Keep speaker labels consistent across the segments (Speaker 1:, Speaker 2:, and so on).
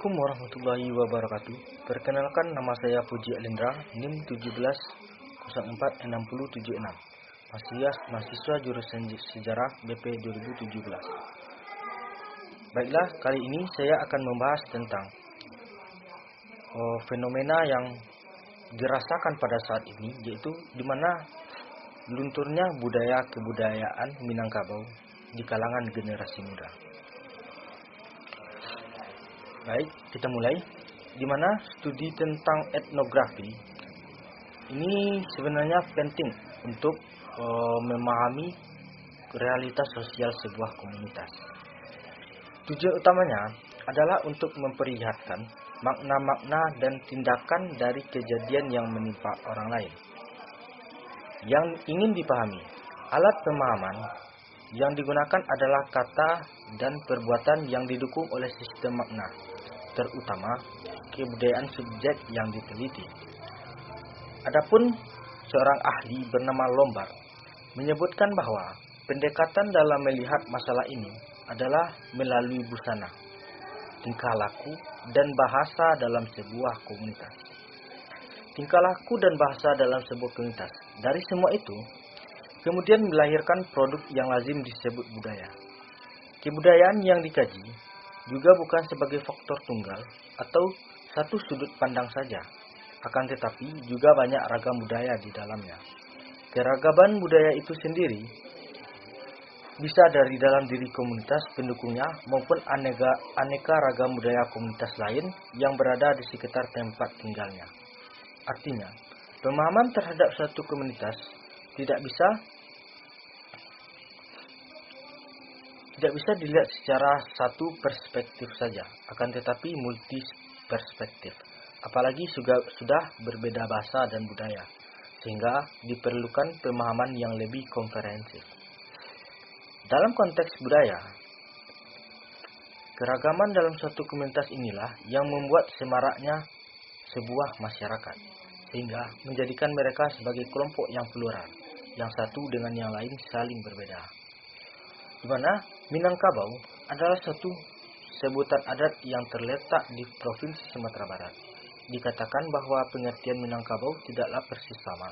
Speaker 1: Assalamualaikum warahmatullahi wabarakatuh. Perkenalkan, nama saya Puji Alindra, NIM 17046076. Mahasiswa jurusan Sejarah BP 2017. Baiklah, kali ini saya akan membahas tentang fenomena yang dirasakan pada saat ini, yaitu di mana lunturnya budaya kebudayaan Minangkabau di kalangan generasi muda. Baik, kita mulai. Di mana studi tentang etnografi ini sebenarnya penting untuk memahami realitas sosial sebuah komunitas. Tujuan utamanya adalah untuk memperlihatkan makna-makna dan tindakan dari kejadian yang menimpa orang lain. Yang ingin dipahami, alat pemahaman yang digunakan adalah kata dan perbuatan yang didukung oleh sistem makna, terutama kebudayaan subjek yang diteliti. Adapun seorang ahli bernama Lombard menyebutkan bahwa pendekatan dalam melihat masalah ini adalah melalui busana, tingkah laku, dan bahasa dalam sebuah komunitas. Tingkah laku dan bahasa dalam sebuah komunitas. Dari semua itu, kemudian melahirkan produk yang lazim disebut budaya. Kebudayaan yang dikaji juga bukan sebagai faktor tunggal atau satu sudut pandang saja, akan tetapi juga banyak ragam budaya di dalamnya. Keragaman budaya itu sendiri bisa dari dalam diri komunitas pendukungnya maupun aneka ragam budaya komunitas lain yang berada di sekitar tempat tinggalnya. Artinya, pemahaman terhadap suatu komunitas tidak bisa dilihat secara satu perspektif saja, akan tetapi multi perspektif. Apalagi sudah berbeda bahasa dan budaya, sehingga diperlukan pemahaman yang lebih komprehensif. Dalam konteks budaya, keragaman dalam suatu komunitas inilah yang membuat semaraknya sebuah masyarakat, sehingga menjadikan mereka sebagai kelompok yang plural, yang satu dengan yang lain saling berbeda. Di mana Minangkabau adalah satu sebutan adat yang terletak di Provinsi Sumatera Barat. Dikatakan bahwa pengertian Minangkabau tidaklah persis sama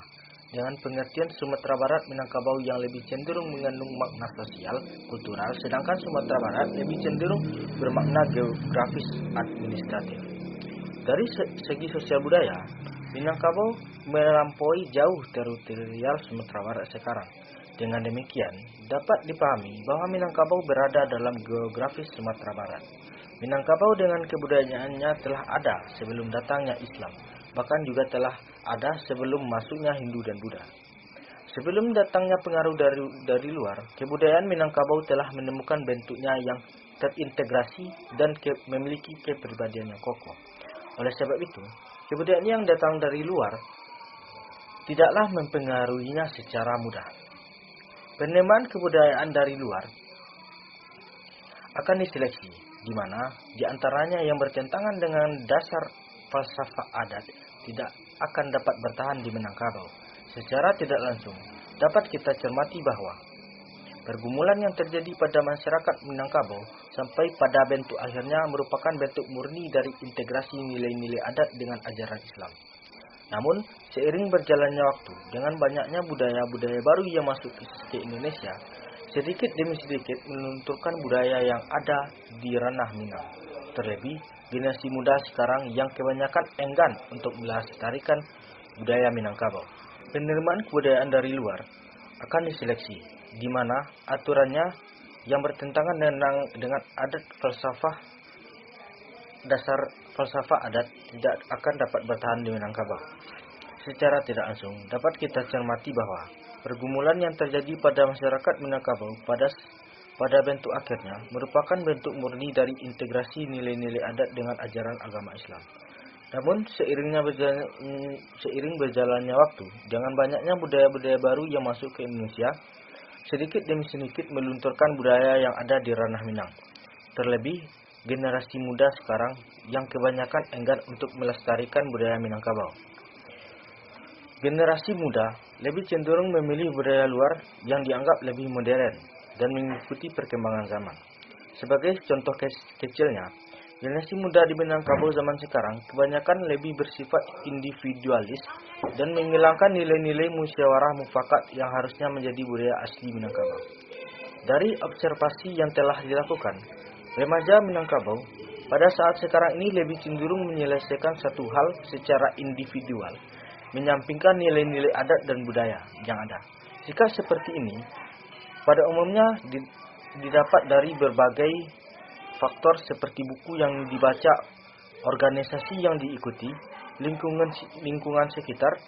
Speaker 1: dengan pengertian Sumatera Barat Minangkabau yang lebih cenderung mengandung makna sosial, kultural, sedangkan Sumatera Barat lebih cenderung bermakna geografis administratif. Dari segi sosial budaya, Minangkabau melampaui jauh teritorial Sumatera Barat sekarang. Dengan demikian, dapat dipahami bahwa Minangkabau berada dalam geografis Sumatera Barat. Minangkabau dengan kebudayaannya telah ada sebelum datangnya Islam, bahkan juga telah ada sebelum masuknya Hindu dan Buddha. Sebelum datangnya pengaruh dari luar, kebudayaan Minangkabau telah menemukan bentuknya yang terintegrasi dan memiliki kepribadian yang kokoh. Oleh sebab itu, kebudayaan yang datang dari luar tidaklah mempengaruhinya secara mudah. Penerimaan kebudayaan dari luar akan diseleksi, di mana di antaranya yang bertentangan dengan dasar falsafah adat tidak akan dapat bertahan di Minangkabau. Secara tidak langsung, dapat kita cermati bahwa pergumulan yang terjadi pada masyarakat Minangkabau sampai pada bentuk akhirnya merupakan bentuk murni dari integrasi nilai-nilai adat dengan ajaran Islam. Namun, seiring berjalannya waktu, dengan banyaknya budaya-budaya baru yang masuk ke Indonesia, sedikit demi sedikit melunturkan budaya yang ada di ranah Minang. Terlebih, generasi muda sekarang yang kebanyakan enggan untuk melestarikan budaya Minangkabau. Penerimaan kebudayaan dari luar akan diseleksi, di mana aturannya yang bertentangan dengan adat dasar falsafah adat tidak akan dapat bertahan di Minangkabau. Secara tidak langsung, dapat kita cermati bahwa pergumulan yang terjadi pada masyarakat Minangkabau pada bentuk akhirnya merupakan bentuk murni dari integrasi nilai-nilai adat dengan ajaran agama Islam. Namun, seiring berjalannya waktu, dengan banyaknya budaya-budaya baru yang masuk ke Indonesia, sedikit demi sedikit melunturkan budaya yang ada di ranah Minang. Terlebih, generasi muda sekarang yang kebanyakan enggan untuk melestarikan budaya Minangkabau. Generasi muda lebih cenderung memilih budaya luar yang dianggap lebih modern dan mengikuti perkembangan zaman. Sebagai contoh kecilnya, Generasi muda di Minangkabau zaman sekarang kebanyakan lebih bersifat individualis dan menghilangkan nilai-nilai musyawarah mufakat yang harusnya menjadi budaya asli Minangkabau. Dari observasi yang telah dilakukan, remaja Minangkabau pada saat sekarang ini lebih cenderung menyelesaikan satu hal secara individual, menyampingkan nilai-nilai adat dan budaya yang ada. Sikap seperti ini pada umumnya didapat dari berbagai faktor seperti buku yang dibaca, organisasi yang diikuti, lingkungan sekitar,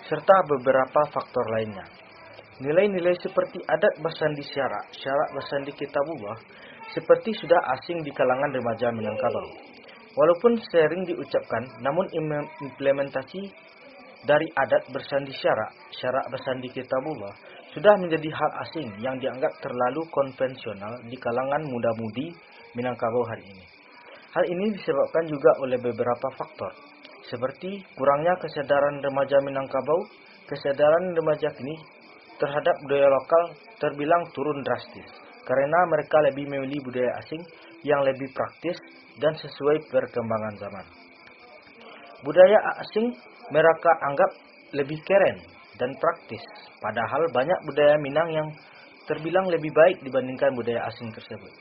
Speaker 1: serta beberapa faktor lainnya. Nilai-nilai seperti adat basandi syarak basandi kitabullah seperti sudah asing di kalangan remaja Minangkabau. Walaupun sering diucapkan, namun implementasi dari adat bersandi syarak bersandi kitabullah sudah menjadi hal asing yang dianggap terlalu konvensional di kalangan muda-mudi Minangkabau hari ini. Hal ini disebabkan juga oleh beberapa faktor, seperti kurangnya kesadaran remaja Minangkabau. Kesadaran remaja kini terhadap budaya lokal terbilang turun drastis, karena mereka lebih memilih budaya asing yang lebih praktis dan sesuai perkembangan zaman. Budaya asing mereka anggap lebih keren dan praktis, padahal banyak budaya Minang yang terbilang lebih baik dibandingkan budaya asing tersebut.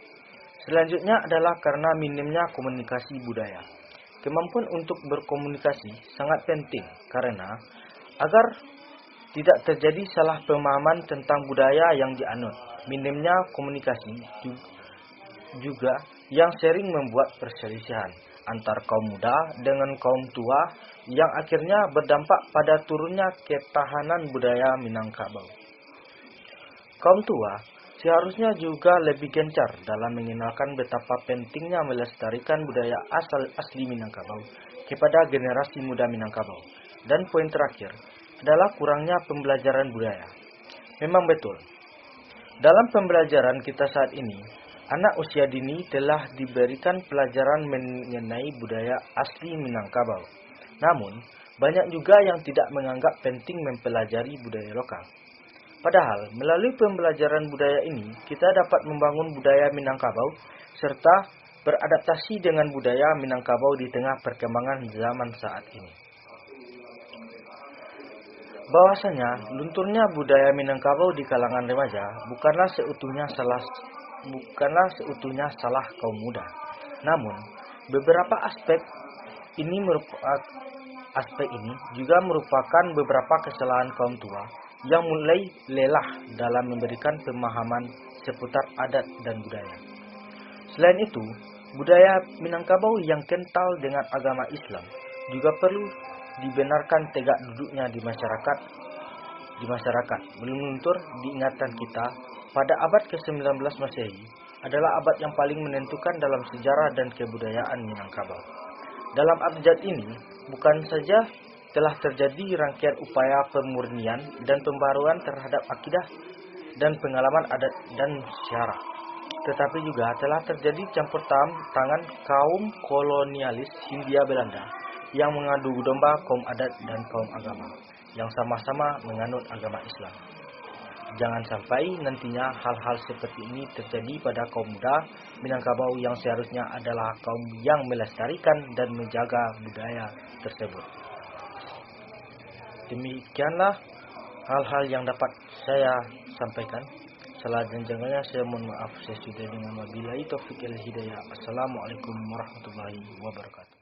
Speaker 1: Selanjutnya adalah karena minimnya komunikasi budaya. Kemampuan untuk berkomunikasi sangat penting karena agar tidak terjadi salah pemahaman tentang budaya yang dianut. Minimnya komunikasi juga yang sering membuat perselisihan antar kaum muda dengan kaum tua yang akhirnya berdampak pada turunnya ketahanan budaya Minangkabau. Kaum tua seharusnya juga lebih gencar dalam mengenalkan betapa pentingnya melestarikan budaya asli Minangkabau kepada generasi muda Minangkabau. Dan poin terakhir adalah kurangnya pembelajaran budaya. Memang betul, dalam pembelajaran kita saat ini, anak usia dini telah diberikan pelajaran mengenai budaya asli Minangkabau. Namun, banyak juga yang tidak menganggap penting mempelajari budaya lokal. Padahal, melalui pembelajaran budaya ini, kita dapat membangun budaya Minangkabau serta beradaptasi dengan budaya Minangkabau di tengah perkembangan zaman saat ini. Bahwasanya, lunturnya budaya Minangkabau di kalangan remaja bukanlah seutuhnya salah kaum muda. Namun, beberapa aspek ini juga merupakan beberapa kesalahan kaum tua yang mulai lelah dalam memberikan pemahaman seputar adat dan budaya. Selain itu, budaya Minangkabau yang kental dengan agama Islam juga perlu dibenarkan tegak duduknya di masyarakat. Meluntur diingatan kita pada abad ke-19 Masehi adalah abad yang paling menentukan dalam sejarah dan kebudayaan Minangkabau. Dalam abjad ini, bukan saja telah terjadi rangkaian upaya pemurnian dan pembaruan terhadap akidah dan pengalaman adat dan syarak, tetapi juga telah terjadi campur tangan kaum kolonialis Hindia Belanda yang mengadu domba kaum adat dan kaum agama yang sama-sama menganut agama Islam. Jangan sampai nantinya hal-hal seperti ini terjadi pada kaum muda Minangkabau yang seharusnya adalah kaum yang melestarikan dan menjaga budaya tersebut. Demikianlah hal-hal yang dapat saya sampaikan. Salah dan jangannya saya mohon maaf. Saya sudah dengan wabillahi taufiq wal hidayah. Assalamualaikum warahmatullahi wabarakatuh.